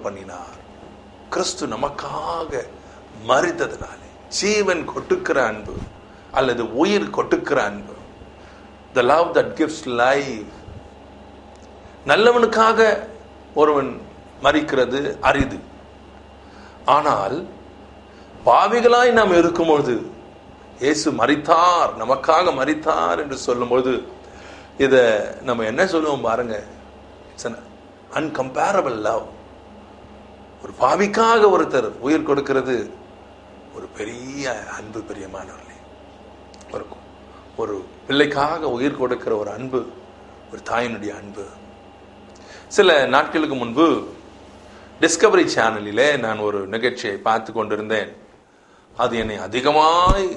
பண்ணினார். கிறிஸ்து நமக்காக மரித்ததினாலே, ஜீவன் கொடுக்கிற அன்பு அல்லது உயிர் கொடுக்கிற அன்பு, the love that gives life. நல்லவனுக்காக ஒருவன் மரிக்கிறது அரிது. ஆனால் பாவிகளாய் நாம் இருக்கும்பொழுது இயேசு மரித்தார், நமக்காக மரித்தார் என்று சொல்லும்போது இத நம்ம என்ன சொல்லுவோம் பாருங்க, இட்ஸ் an uncomparable love. ஒரு பாவிக்காக ஒருத்தர் உயிர் கொடுக்கிறது ஒரு பெரிய அன்பு. பிரியமானவர்களே, ஒரு பிள்ளைக்காக உயிர் கொடுக்கிற ஒரு அன்பு, ஒரு தாயினுடைய அன்பு. சில நாட்களுக்கு முன்பு டிஸ்கவரி சேனலிலே நான் ஒரு நிகழ்ச்சியை பார்த்து கொண்டிருந்தேன். அது என்னை அதிகமாய்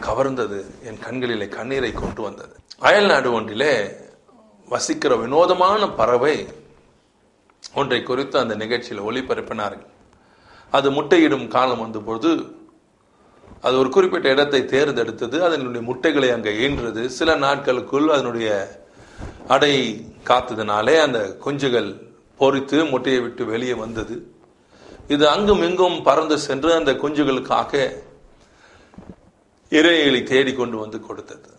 கவர்ந்தது, என் கண்களிலே கண்ணீரை கொண்டு வந்தது. அயல்நாடு ஒன்றிலே வசிக்கிற வினோதமான பறவை ஒன்றை குறித்து அந்த நிகழ்ச்சியில் ஒளிபரப்பினார்கள். அது முட்டையிடும் காலம் வந்தபோது அது ஒரு குறிப்பிட்ட இடத்தை தேர்ந்தெடுத்தது. அதனுடைய முட்டைகளை அங்கே ஈன்றது. சில நாட்களுக்குள் அதனுடைய அடை காத்ததினாலே அந்த குஞ்சுகள் பொறித்து முட்டையை விட்டு வெளியே வந்தது. இது அங்கும் இங்கும் பறந்து சென்று அந்த குஞ்சுகளுக்காக இரைகளை தேடி கொண்டு வந்து கொடுத்தது.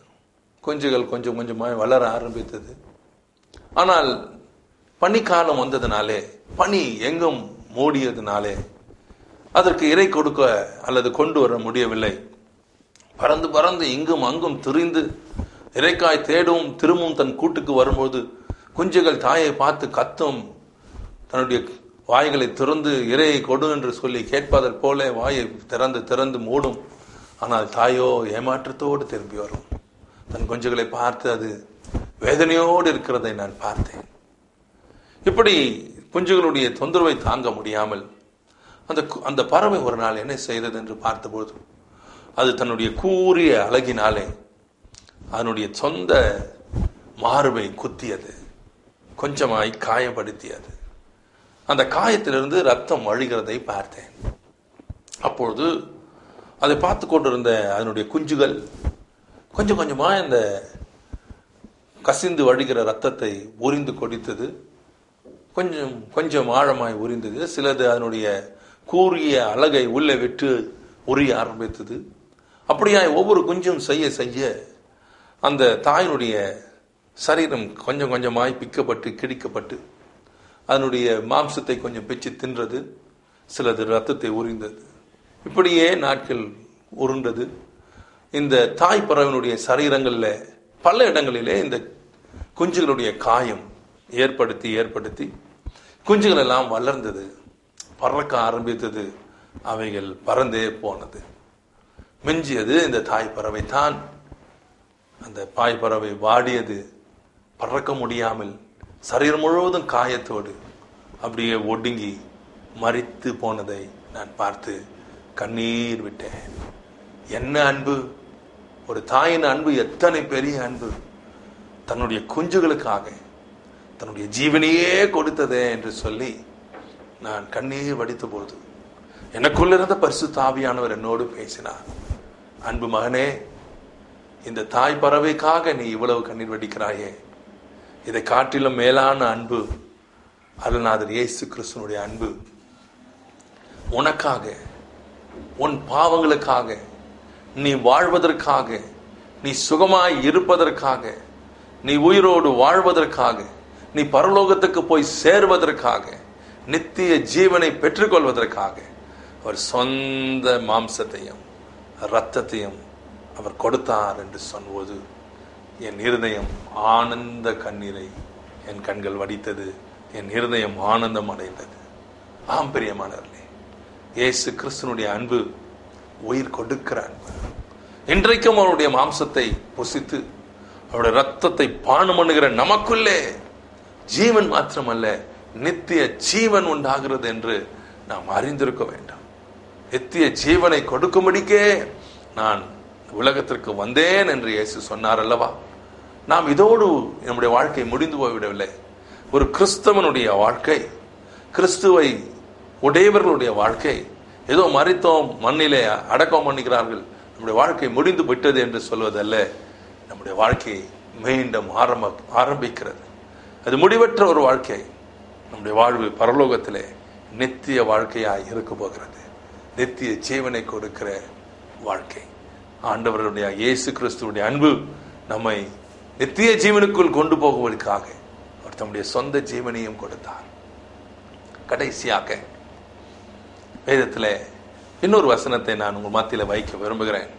குஞ்சுகள் கொஞ்சம் கொஞ்சமாக வளர ஆரம்பித்தது. ஆனால் பனிக்காலம் வந்ததினாலே, பனி எங்கும் மூடியதினாலே அதற்கு இரை கொடுக்க அல்லது கொண்டு வர முடியவில்லை. பறந்து பறந்து இங்கும் அங்கும் திரிந்து இறைக்காய் தேடும். திரும்பவும் தன் கூட்டுக்கு வரும்போது குஞ்சுகள் தாயை பார்த்து கத்தும். தன்னுடைய வாய்களை திறந்து இரையை கொடு என்று சொல்லி கேட்பதற் போல வாயை திறந்து திறந்து மூடும். ஆனால் தாயோ ஏமாற்றத்தோடு திரும்பி வரும். தன் குஞ்சுகளை பார்த்து அது வேதனையோடு இருக்கிறதை நான் பார்த்தேன். இப்படி குஞ்சுகளுடைய தொந்தரவை தாங்க முடியாமல் அந்த பறவை ஒரு நாள் என்ன செய்தது என்று பார்த்தபோது, அது தன்னுடைய கூரிய அழகினாலே அதனுடைய சொந்த மார்பை குத்தியது, கொஞ்சமாய் காயப்படுத்தியது. அந்த காயத்திலிருந்து ரத்தம் வழிகிறதை பார்த்தேன். அப்பொழுது அதை பார்த்து கொண்டிருந்த அதனுடைய குஞ்சுகள் கொஞ்சம் கொஞ்சமாக இந்த கசிந்து வழிகிற ரத்தத்தை உறிந்து கொடித்தது. கொஞ்சம் கொஞ்சம் ஆழமாய் உறிந்தது. சிலது அதனுடைய கூறிய அழகை உள்ளே விட்டு உரிய ஆரம்பித்தது. அப்படியாய் ஒவ்வொரு குஞ்சும் செய்ய செய்ய அந்த தாயினுடைய சரீரம் கொஞ்சம் கொஞ்சமாய் பிக்கப்பட்டு கிடிக்கப்பட்டு அதனுடைய மாம்சத்தை கொஞ்சம் பிச்சு தின்றது. சிலது ரத்தத்தை உறிந்தது. இப்படியே நாட்கள் உருண்டது. இந்த தாய் பறவையினுடைய சரீரங்களில் பல இடங்களிலே இந்த குஞ்சுகளுடைய காயம் ஏற்படுத்தி ஏற்படுத்தி குஞ்சுகள் எல்லாம் வளர்ந்தது, பறக்க ஆரம்பித்தது. அவைகள் பறந்தே போனது. மிஞ்சியது இந்த தாய் பறவை தான். அந்த தாய் பறவை வாடியது, பறக்க முடியாமல் சரீரம் முழுவதும் காயத்தோடு அப்படியே ஒடுங்கி மரித்து போனதை நான் பார்த்து கண்ணீர் விட்டேன். என்ன அன்பு! ஒரு தாயின் அன்பு எத்தனை பெரிய அன்பு! தன்னுடைய குஞ்சுகளுக்காக தன்னுடைய ஜீவனையே கொடுத்ததே என்று சொல்லி நான் கண்ணீர் வடித்த போது எனக்குள்ளிருந்த பரிசுத்த ஆவியானவர் என்னோடு பேசினார். அன்பு மகனே, இந்த தாய் பறவைக்காக நீ இவ்வளவு கண்ணீர் வடிக்கிறாயே, இதை காட்டிலும் மேலான அன்பு அருள்நாதர் இயேசு கிறிஸ்துனுடைய அன்பு. உனக்காக, உன் பாவங்களுக்காக, நீ வாழ்வதற்காக, நீ சுகமாய் இருப்பதற்காக, நீ உயிரோடு வாழ்வதற்காக, நீ பரலோகத்துக்கு போய் சேர்வதற்காக, நித்திய ஜீவனை பெற்றுக்கொள்வதற்காக அவர் சொந்த மாம்சத்தையும் இரத்தத்தையும் அவர் கொடுத்தார் என்று சொன்னபோது என் இருதயம் ஆனந்த கண்ணீரை என் கண்கள் வடித்தது. என் இருதயம் ஆனந்தம் அடைந்தது. ஆம் பிரியமானவர்களே, இயேசு கிறிஸ்துனுடைய அன்பு உயிர் கொடுக்கிற அன்பு. இன்றைக்கும் அவருடைய மாம்சத்தை புசித்து அவருடைய ரத்தத்தை பானம் பண்ணுகிற நமக்குள்ளே ஜீவன் மாத்திரமல்ல, நித்திய ஜீவன் உண்டாகிறது என்று நாம் அறிந்திருக்க வேண்டும். நித்திய ஜீவனை கொடுக்கும்படிக்கே நான் உலகத்திற்கு வந்தேன் என்று இயேசு சொன்னார் அல்லவா? நாம் இதோடு நம்முடைய வாழ்க்கை முடிந்து போய்விடவில்லை. ஒரு கிறிஸ்தவனுடைய வாழ்க்கை, கிறிஸ்துவை உடையவர்களுடைய வாழ்க்கை ஏதோ மரித்தோம், மண்ணிலே அடக்கம் பண்ணுகிறார்கள், நம்முடைய வாழ்க்கை முடிந்து விட்டது என்று சொல்வதல்ல. நம்முடைய வாழ்க்கை மீண்டும் ஆரம்பிக்கிறது. அது முடிவற்ற ஒரு வாழ்க்கை. நம்முடைய வாழ்வு பரலோகத்திலே நித்திய வாழ்க்கையாய் இருக்க போகிறது. நித்திய ஜீவனை கொடுக்கிற வாழ்க்கை. ஆண்டவருடைய இயேசு கிறிஸ்துவுடைய அன்பு நம்மை நித்திய ஜீவனுக்குள் கொண்டு போகுவதற்காக அவர் தம்முடைய சொந்த ஜீவனையும் கொடுத்தார். கடைசியாக வேதத்தில் இன்னொரு வசனத்தை நான் உங்கள் மத்தியில் வைக்க விரும்புகிறேன்.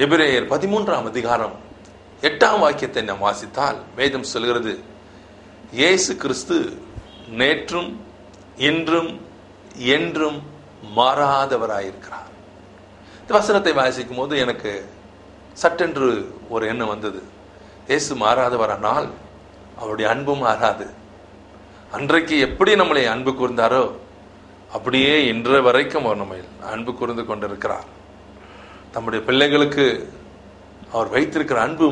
எபிரேயர் 13ஆம் அதிகாரம் 8ஆம் வாக்கியத்தை நாம் வாசித்தால் வேதம் சொல்கிறது, இயேசு கிறிஸ்து நேற்றும் இன்றும் என்றும் மாறாதவராயிருக்கிறார். இந்த வசனத்தை வாசிக்கும் போது எனக்கு சட்டென்று ஒரு எண்ணம் வந்தது. இயேசு மாறாதவரானால் அவருடைய அன்பு மாறாது. அன்றைக்கு எப்படி நம்மளை அன்பு கூர்ந்தாரோ அப்படியே இன்று வரைக்கும் அவர் நம்மை அன்பு கூர்ந்து கொண்டிருக்கிறார். தம்முடைய பிள்ளைகளுக்கு அவர் வைத்திருக்கிற அன்பு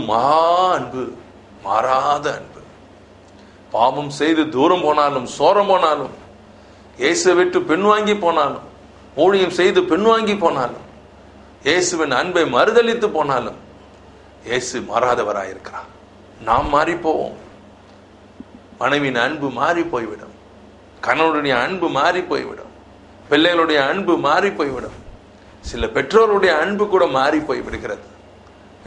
அன்பு, மாறாத அன்பு. பாவம் செய்து தூரம் போனாலும், சோரம் போனாலும், இயேசு விட்டு பின்வாங்கி போனாலும், ஊழியம் செய்து பின்வாங்கி போனாலும், இயேசுவின் அன்பை மறுதலித்து போனாலும் இயேசு மாறாதவராயிருக்கிறார். நாம் மாறி போவோம். மனைவியின் அன்பு மாறி போய்விடும், கணவனுடைய அன்பு மாறி போய்விடும், பிள்ளைகளுடைய அன்பு மாறி போய்விடும், சில பெற்றோருடைய அன்பு கூட மாறி போய்விடுகிறது.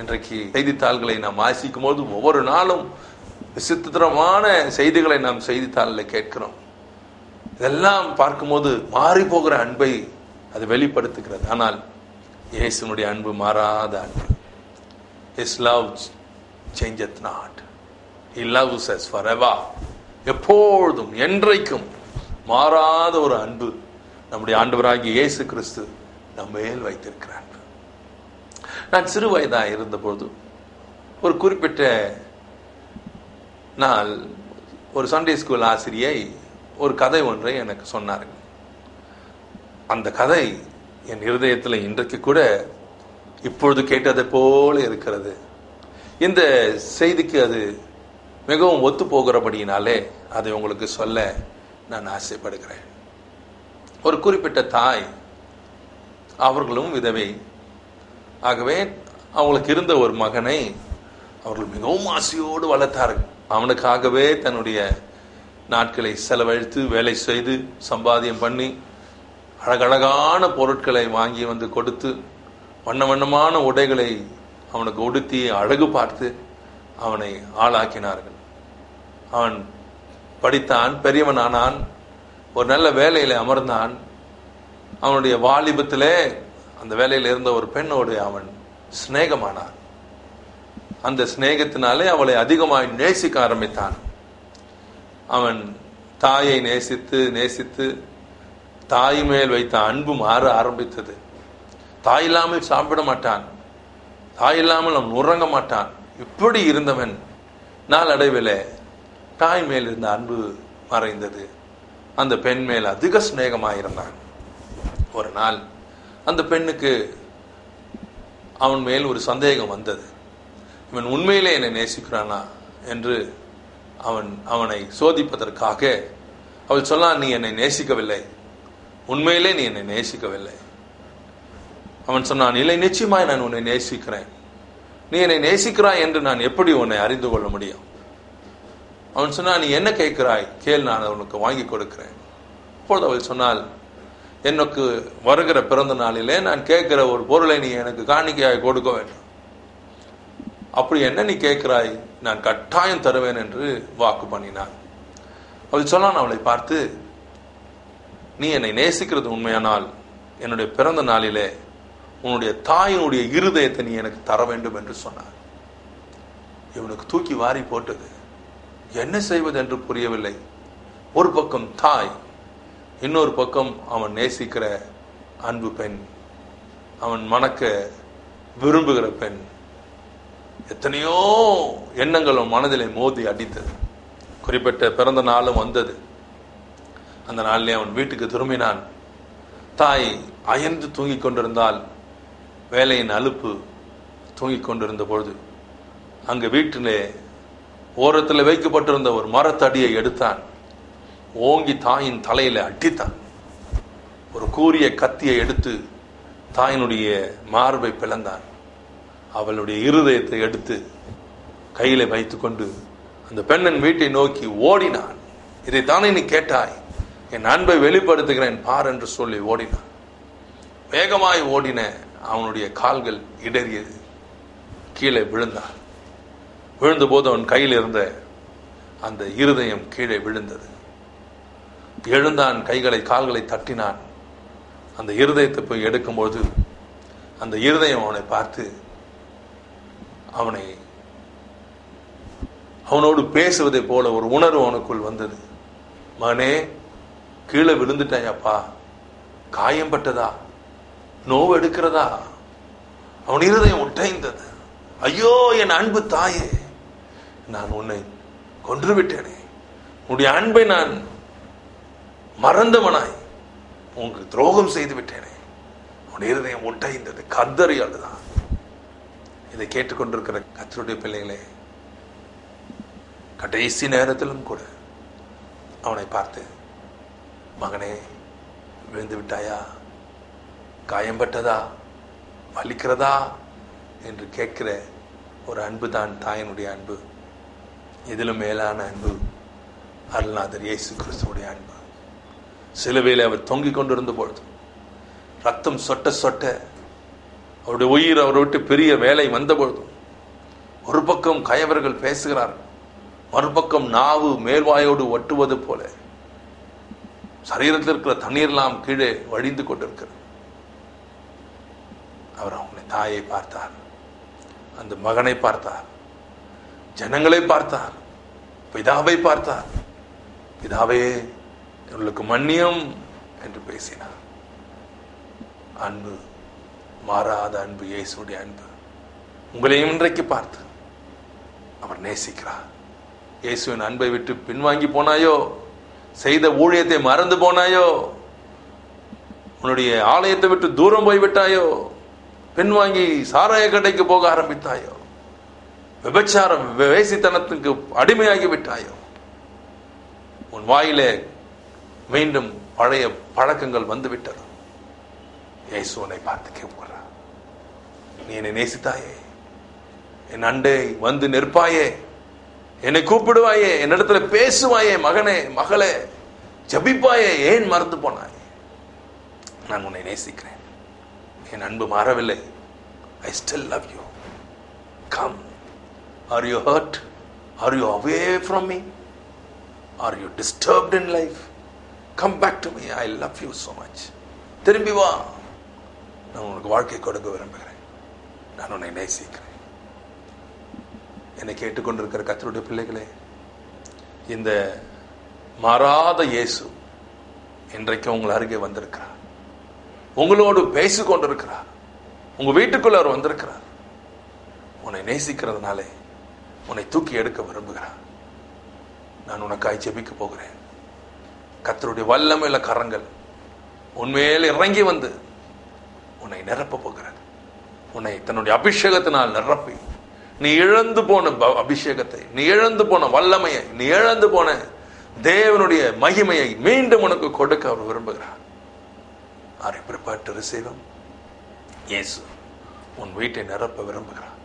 இன்றைக்கு செய்தித்தாள்களை நாம் வாசிக்கும் போது ஒவ்வொரு நாளும் விசித்திரமான செய்திகளை நாம் செய்தித்தாளில் கேட்கிறோம். இதெல்லாம் பார்க்கும்போது மாறி போகிற அன்பை அது வெளிப்படுத்துகிறது. ஆனால் இயேசுனுடைய அன்பு மாறாத அன்பு. His love changeth not. He loves us forever. எப்பொழுதும் என்றைக்கும் மாறாத ஒரு அன்பு நம்முடைய ஆண்டவராகிய இயேசு கிறிஸ்து நம்ம மேல் வைத்திருக்கிற அன்பு. நான் சிறு வயதாக இருந்தபோது ஒரு குறிப்பிட்ட நாள் ஒரு சண்டே ஸ்கூல் ஆசிரியை ஒரு கதை ஒன்றை எனக்கு சொன்னார்கள். அந்த கதை என் இருதயத்தில் இன்றைக்கு கூட இப்பொழுது கேட்டதை போல இருக்கிறது. இந்த செய்திக்கு அது மிகவும் ஒத்து போகிறபடியினாலே அதை உங்களுக்கு சொல்ல நான் ஆசைப்படுகிறேன். ஒரு குறிப்பிட்ட தாய், அவர்களும் விதவை. ஆகவே அவங்களுக்கு இருந்த ஒரு மகனை அவர்கள் மிகவும் ஆசையோடு வளர்த்தார்கள். அவனுக்காகவே தன்னுடைய நாட்களை செலவழித்து வேலை செய்து சம்பாத்தியம் பண்ணி அழகழகான பொருட்களை வாங்கி வந்து கொடுத்து வண்ண வண்ணமான உடைகளை அவனுக்கு உடுத்தி அழகு பார்த்து அவனை ஆளாக்கினார்கள். அவன் படித்தான், பெரியவனானான், ஒரு நல்ல வேலையில் அமர்ந்தான். அவனுடைய வாலிபத்திலே அந்த வேலையில் இருந்த ஒரு பெண்ணோடு அவன் சிநேகமானான். அந்த சிநேகத்தினாலே அவளை அதிகமாக நேசிக்க ஆரம்பித்தான். அவன் தாயை நேசித்து நேசித்து தாய் மேல் வைத்த அன்பு மாற ஆரம்பித்தது. தாய் இல்லாமல் சாப்பிட மாட்டான், தாய் இல்லாமல் அவன் உறங்க மாட்டான். இப்படி இருந்தவன் நாளடைவில் தாய் மேல் இருந்த அன்பு மறைந்தது. அந்த பெண் மேல் அதிக சிநேகமாயிருந்தான். ஒரு நாள் அந்த பெண்ணுக்கு அவன் மேல் ஒரு சந்தேகம் வந்தது. இவன் உண்மையிலே என்னை நேசிக்கிறானா என்று அவனை சோதிப்பதற்காக அவள் சொன்னான், நீ என்னை நேசிக்கவில்லை, உண்மையிலே நீ என்னை நேசிக்கவில்லை. அவன் சொன்னான், இல்லை, நிச்சயமாய் நான் உன்னை நேசிக்கிறேன். நீ என்னை நேசிக்கிறாய் என்று நான் எப்படி உன்னை அறிந்து கொள்ள முடியும்? அவன் சொன்னான், நீ என்ன கேட்கிறாய் கேள், நான் உனக்கு வாங்கி கொடுக்கிறேன். அப்பொழுது அவள் சொன்னால், எனக்கு வருகிற பிறந்த நாளிலே நான் கேட்கிற ஒரு பொருளை நீ எனக்கு காணிக்கையாய் கொடுக்க வேண்டும். அப்படி என்ன நீ கேட்கிறாய், நான் கட்டாயம் தருவேன் என்று வாக்கு பண்ணினான். அவள் சொன்னான் அவளை பார்த்து, நீ என்னை நேசிக்கிறது உண்மையானால் என்னுடைய பிறந்த நாளிலே உன்னுடைய தாயினுடைய இருதயத்தை நீ எனக்கு தர வேண்டும் என்று சொன்னார். இவனுக்கு தூக்கி வாரி போட்டது. என்ன செய்வது என்று புரியவில்லை. ஒரு பக்கம் தாய், இன்னொரு பக்கம் அவன் நேசிக்கிற அன்பு பெண், அவன் மணக்க விரும்புகிற பெண். எத்தனையோ எண்ணங்கள் அவன் மனதிலே மோதி அடித்தது. குறிப்பிட்ட பிறந்த நாளும் வந்தது. அந்த நாளிலே அவன் வீட்டுக்கு திரும்பினான். தாய் அயர்ந்து தூங்கிக் கொண்டிருந்தால், வேலையின் அலுப்பு தூங்கிக் கொண்டிருந்த பொழுது அங்கு வீட்டிலே ஓரத்தில் வைக்கப்பட்டிருந்த ஒரு மரத்தடியை எடுத்தான், ஓங்கி தாயின் தலையில அடித்தான். ஒரு கூரிய கத்தியை எடுத்து தாயினுடைய மார்பை பிளந்தான். அவளுடைய இருதயத்தை எடுத்து கையில வைத்துக் கொண்டு அந்த பெண்ணன் வீட்டை நோக்கி ஓடினான். இதைத்தானே நீ கேட்டாய், என் அன்பை வெளிப்படுத்துகிறேன் பார் என்று சொல்லி ஓடினான். வேகமாய் ஓடின அவனுடைய கால்கள் இடறியது, கீழே விழுந்தான். விழுந்த போது அவன் கையில் இருந்த அந்த இருதயம் கீழே விழுந்தது. எழுந்தான், கைகளை கால்களை தட்டினான். அந்த இருதயத்தை போய் எடுக்கும்போது அந்த இருதயம் அவனை பார்த்து அவனோடு பேசுவதை போல ஒரு உணர்வு அவனுக்குள் வந்தது. மகனே, கீழே விழுந்துட்டாயப்பா, காயம் பட்டதா, நோவு எடுக்கிறதா? அவன் இருதயம் உடைந்தது. ஐயோ என் அன்பு தாயே, நான் உன்னை கொன்று விட்டேனே, உன்னுடைய அன்பை நான் மறந்தவனாய் உங்களுக்கு துரோகம் செய்து விட்டேனே. அவன் இருதயம் உடைந்தது, கதறி அழுதான். இதை கேட்டுக்கொண்டிருக்கிற கர்த்தருடைய பிள்ளைகளே, கடைசி நேரத்திலும் கூட அவனை பார்த்து, மகனே விழுந்து விட்டாயா, காயம்பட்டதா, வலிக்கிறதா என்று கேட்கிற ஒரு அன்பு தான் தாயினுடைய அன்பு. இதிலும் மேலான அன்பு அருள்நாதர் இயேசு கிறிஸ்துவுடைய அன்பு. சிலுவையில் அவர் தொங்கிக் கொண்டிருந்த பொழுது ரத்தம் சொட்ட சொட்ட அவருடைய உயிர் அவரை விட்டு பெரிய வேலை வந்த பொழுதும் ஒரு பக்கம் கயவர்கள் பேசுகிறார்கள், மறுபக்கம் நாவு மேல்வாயோடு ஒட்டுவது போல சரீரத்தில் இருக்கிற தண்ணீர்லாம் கீழே வழிந்து கொண்டிருக்கிறது. அவர் அவனுடைய தாயை பார்த்தார், அந்த மகனை பார்த்தார், ஜனங்களை பார்த்தார், பிதாவை பார்த்தார். பிதாவே இவர்களுக்கு மன்னியும் என்று பேசினார். அன்பு, மாறாத அன்பு, இயேசுடைய அன்பு. உங்களையும் இன்றைக்கு பார்த்து அவர் நேசிக்கிறார். இயேசுவின் அன்பை விட்டு பின்வாங்கி போனாயோ, செய்த ஊழியத்தை மறந்து போனாயோ, உன்னுடைய ஆலயத்தை விட்டு தூரம் போய்விட்டாயோ, பின்வாங்கி சாராய கடைக்கு போக ஆரம்பித்தாயோ, விபச்சாரம் வேசித்தனத்துக்கு அடிமையாகி விட்டாயோ, உன் வாயிலே மீண்டும் பழைய பழக்கங்கள் வந்துவிட்டது. இயேசு உன்னை பார்த்து கேட்கிறார், நீ என்னை நேசித்தாயே, என் அண்டை வந்து நிற்பாயே, என்னை கூப்பிடுவாயே, என்னிடத்துல பேசுவாயே, மகனே மகளே, ஜபிப்பாயே, ஏன் மறந்து போனாய்? நான் உன்னை நேசிக்கிறேன், என் அன்பு மாறவில்லை. I still love you. Come. Are you hurt? Are you away from me? Are you disturbed in life? Come back to me. I love you so much. திரும்பி வா, நான் உனக்கு வாழ்க்கை கொடுக்க விரும்புகிறேன், நான் உன்னை நேசிக்கிறேன். என்னை கேட்டுக்கொண்டிருக்கிற கர்த்தருடைய பிள்ளைகளே, இந்த மாறாத இயேசு இன்றைக்கு உங்கள் அருகே வந்திருக்கிறார், உங்களோடு பேசிக் கொண்டிருக்கிறார், உங்க வீட்டுக்குள்ள அவர் வந்திருக்கிறார். உன்னை நேசிக்கிறதுனாலே உன்னை தூக்கி எடுக்க விரும்புகிறார். நான் உனக்காய் ஜெபிக்க போகிறேன். கர்த்தருடைய வல்லமையுள்ள கரங்கள் உன்மேல் இறங்கி வந்து உன்னை நிரப்ப போகிறார். உன்னை தன்னுடைய அபிஷேகத்தினால் நிரப்பி, நீ இழந்து போன அபிஷேகத்தை, நீ இழந்து போன வல்லமையை, நீ இழந்து போன தேவனுடைய மகிமையை மீண்டும் உனக்கு கொடுக்க அவர் விரும்புகிறார். Are you prepared to receive him? இயேசு உன் வீட்டை நிரப்ப விரும்புகிறார்.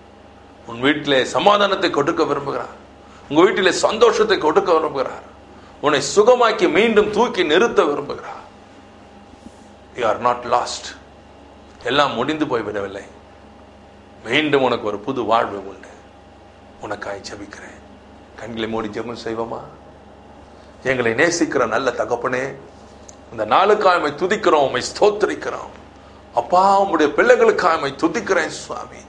உன் வீட்டிலே சமாதானத்தை கொடுக்க விரும்புகிறார். உங்க வீட்டிலே சந்தோஷத்தை கொடுக்க விரும்புகிறார். உன்னை சுகமாக்கி மீண்டும் தூக்கி நிறுத்த விரும்புகிறார். You are not lost. எல்லாம் முடிந்து போய்விடவில்லை. மீண்டும் உனக்கு ஒரு புது வாழ்வு உண்டு. உனக்காய் ஜெபிக்கிறேன். கண்களை மூடி ஜெபம் செய்வோமா? எங்களை நேசிக்கிற நல்ல தகப்பனே, இந்த நாளுக்காய் உம்மை துதிக்கிறோம், உம்மை ஸ்தோத்திரிக்கிறோம். அப்பா, உம்முடைய பிள்ளைகளுக்காய் உம்மை துதிக்கிறேன் சுவாமி.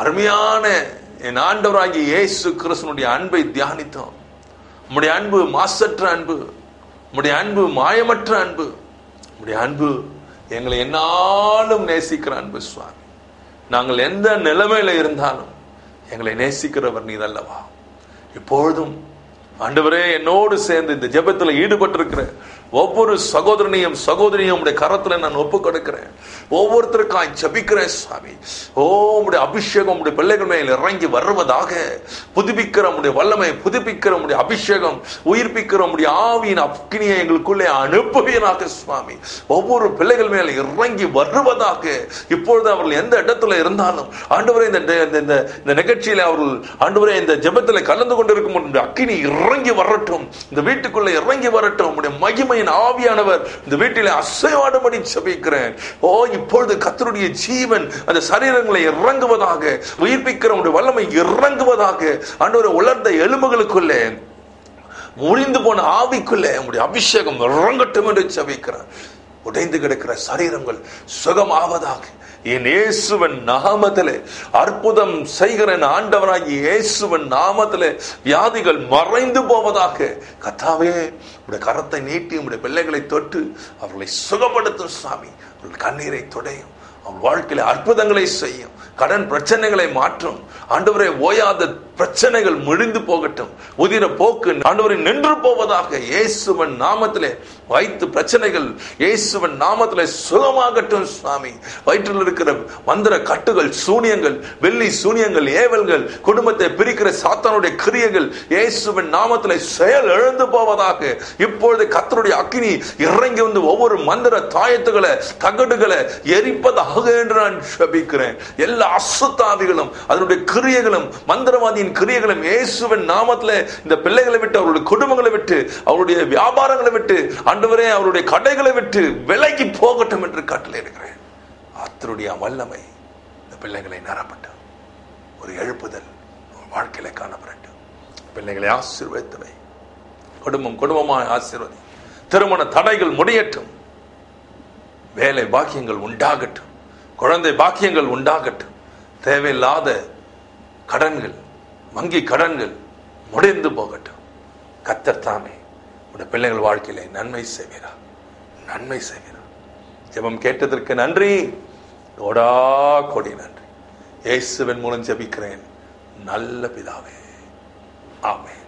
அருமையான என் ஆண்டவராகிய இயேசு கிறிஸ்துவினுடைய அன்பை தியானித்தோம். உம்முடைய அன்பு மாசற்ற அன்பு, உம்முடைய அன்பு மாயமற்ற அன்பு, உம்முடைய அன்பு எங்களை என்னாலும் நேசிக்கிற அன்பு சுவாமி. நாங்கள் எந்த நிலைமையில இருந்தாலும் எங்களை நேசிக்கிறவர் நீர் அல்லவா? இப்பொழுதும் ஆண்டவரே, என்னோடு சேர்ந்து இந்த ஜெபத்தில் ஈடுபட்டிருக்கிற ஒவ்வொரு சகோதரனையும் சகோதரியும் உடைய கரத்துல நான் ஒப்புக் கொடுக்கிறேன். ஒவ்வொருத்தருக்காய் ஜெபிக்கிறேன் சுவாமி. உம்முடைய அபிஷேகம் உம்முடைய பிள்ளைகள் மேல் இறங்கி வருவதாக. புதுப்பிக்கிற உம்முடைய வல்லமை, புதுப்பிக்கிற உம்முடைய அபிஷேகம், உயிர்ப்பிக்கிற உம்முடைய ஆவியின் அக்கினியை எங்களுக்குள்ளே அனுப்புவீராக சுவாமி. ஒவ்வொரு பிள்ளைகள் மேல் இறங்கி வருவதாக. இப்பொழுது அவர்கள் எந்த இடத்துல இருந்தாலும் ஆண்டவரே, இந்த நிகழ்ச்சியில அவர்கள் ஆண்டவரே இந்த ஜெபத்தில் கலந்து கொண்டிருக்கும் அக்கினி இறங்கி வரட்டும், இந்த வீட்டுக்குள்ள இறங்கி வரட்டும். உம்முடைய மகிமையின் ஆவியானவர் இந்த வீட்டிலே அசைவாடும்படி ஜெபிக்கிறேன். ஓ, இப்பொழுது கர்த்தருடைய ஜீவன் அந்த சரீரங்களை இறங்குவதாக, உயிர்ப்பிக்கிற உம்முடைய வல்லமை இறங்குவதாக. ஆண்டவரே, உலர்ந்த எலும்புகளுக்குள்ளே, முறிந்து போன ஆவிக்குள்ளே உம்முடைய அபிஷேகம் இறங்கட்டும் என்று ஜெபிக்கிறேன். உடைந்து கிடக்கிற சரீரங்கள் சுகமாவதாக. என் இயேசுவின் நாமத்திலே அற்புதம் செய்கிற ஆண்டவராகிய இயேசுவின் நாமத்திலே வியாதிகள் மறைந்து போவதாக. கர்த்தாவே, உடைய கரத்தை நீட்டி உடைய பிள்ளைகளை தொட்டு அவர்களை சுகப்படுத்தும் சாமி. அவர்கள் கண்ணீரை துடையும், அவள் வாழ்க்கையில அற்புதங்களை செய்யும், கடன் பிரச்சனைகளை மாற்றும். ஆண்டவரே, ஓயாத பிரச்சனைகள் முடிந்து போகட்டும், உதிர போக்கு ஆண்டவரை நின்று போவதாக. இயேசுவின் நாமத்திலே வயிற்று பிரச்சனைகள் இயேசுவின் நாமத்திலே சுகமாகட்டும் சுவாமி. வயிற்றில் இருக்கிற மந்திர கட்டுகள், சூனியங்கள், வெள்ளி சூனியங்கள், ஏவல்கள், குடும்பத்தை பிரிக்கிற சாத்தானுடைய கிரியைகள் இயேசுவின் நாமத்திலே செயல் எழுந்து போவதாக. இப்பொழுது கர்த்தருடைய அக்கினி இறங்கி வந்து ஒவ்வொரு மந்திர தாயத்துகளை, தகடுகளை எரிப்பதாக என்று நான் ஜெபிக்கிறேன். எல்லா அசுத்தாவிகளும் அதனுடைய கிரியைகளும் மந்திரவாதியின் கிரியைகளும் இயேசுவின் நாமத்திலே இந்த பிள்ளைகளை விட்டு, அவருடைய குடும்பங்களை விட்டு, அவருடைய வியாபாரங்களை விட்டு, ஆண்டவரே அவருடைய கடைகளை விட்டு விலகி போகட்டும் என்று கட்டளையிடுகிறேன். கர்த்தருடைய வல்லமை இந்த பிள்ளைகளை நிரப்பட்டும். ஒரு எழுப்புதல் வாழ்க்கையில காணப்படட்டும். பிள்ளைகளை ஆசீர்வதித்தவை, குடும்பம் குடும்பமாய் ஆசீர்வதி. திருமண தடைகள் முடியட்டும். வேலை பாக்கியங்கள் உண்டாகட்டும். குழந்தை பாக்கியங்கள் உண்டாகட்டும். தேவையில்லாத கடன்கள், வங்கி கடன்கள் முடிந்து போகட்டும். கர்த்தர் தாமே உடைய பிள்ளைகள் வாழ்க்கையிலே நன்மை செய்கிறார், நன்மை செய்கிறார். ஜெபம் கேட்டதற்கு நன்றி, கோடா கோடி நன்றி. இயேசுவின் மூலம் ஜெபிக்கிறேன் நல்ல பிதாவே, ஆமென்.